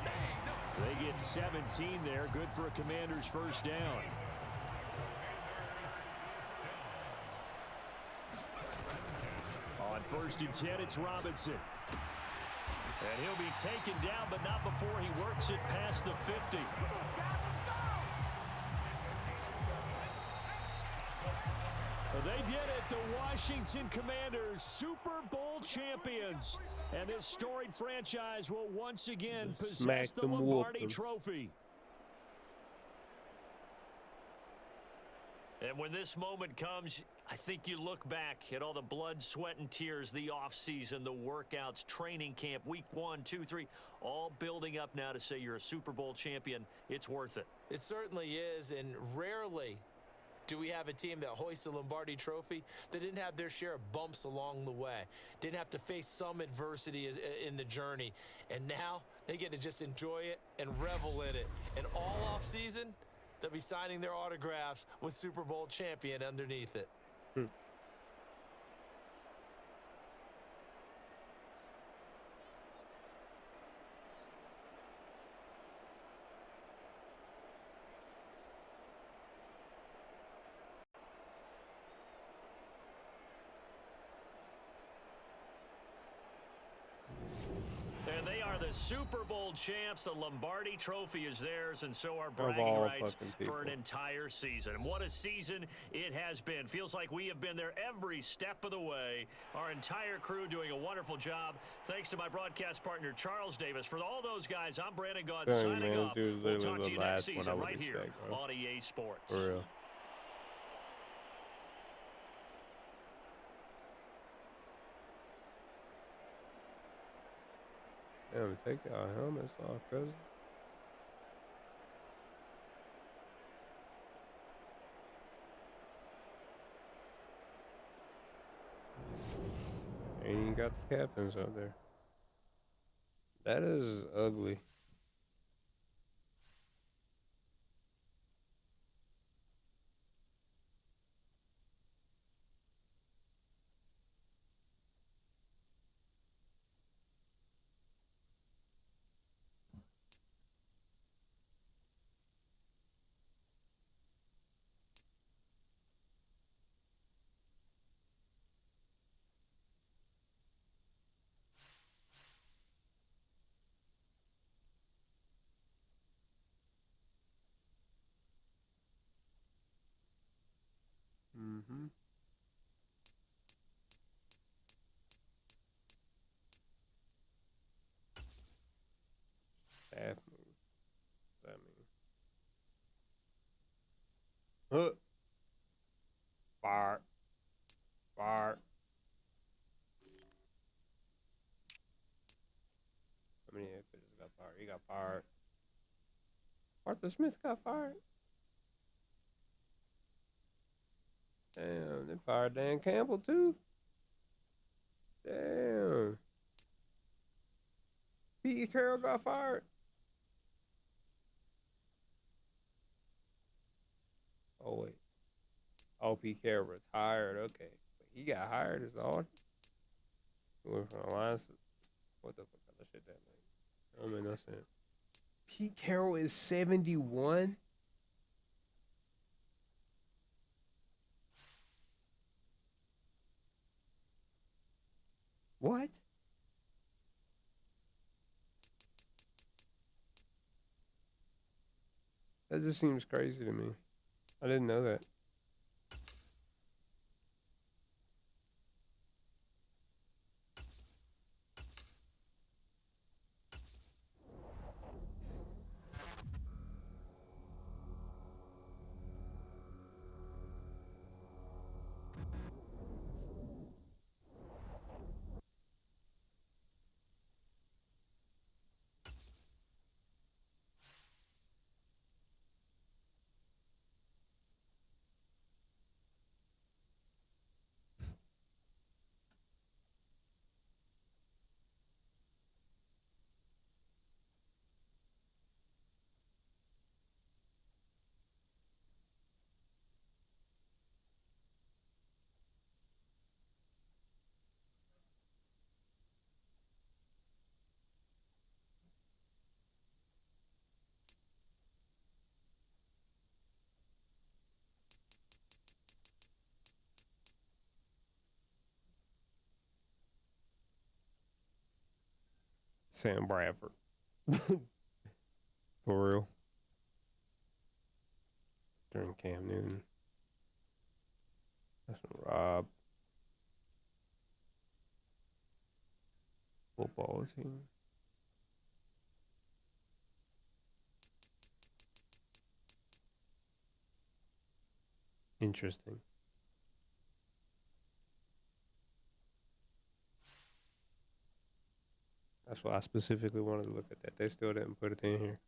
They get 17 there, good for a Commanders first down. On 1st and 10, it's Robinson. And he'll be taken down, but not before he works it past the 50. They did it. The Washington Commanders, Super Bowl champions. And this storied franchise will once again possess the Lombardi Trophy. And when this moment comes, I think you look back at all the blood, sweat, and tears, the offseason, the workouts, training camp, week 1, 2, 3, all building up now to say you're a Super Bowl champion. It's worth it. It certainly is, and rarely do we have a team that hoists the Lombardi Trophy that didn't have their share of bumps along the way, didn't have to face some adversity in the journey, and now they get to just enjoy it and revel in it. And all offseason, they'll be signing their autographs with Super Bowl champion underneath it. The Super Bowl champs, the Lombardi Trophy is theirs, and so are Of bragging all rights fucking people. for an entire season. And what a season it has been. Feels like we have been there every step of the way. Our entire crew doing a wonderful job. Thanks to my broadcast partner, Charles Davis. For all those guys, I'm Brandon Gunn Dang, signing man, off. dude, We'll literally talk to the you next last one I season would right here expect, bro. on EA Sports. For real. Damn, take our helmets off, cousin. Ain't even got the captains up there. That is ugly. Mm-hmm. Staff move. What does that mean? Huh. Fire. Fire. How many pitchers got fired? He got fired. Arthur Smith got fired. Damn, they fired Dan Campbell too. Damn. Pete Carroll got fired. Oh wait. Oh, Pete Carroll retired. Okay, but he got hired as all. He went from Alliance. What the fuck kind of shit that make? That don't make no sense. Pete Carroll is 71. What? That just seems crazy to me. I didn't know that. Sam Bradford. For real. During Cam Newton. That's when Rob. Football team. Interesting. That's why I specifically wanted to look at that. They still didn't put it in here.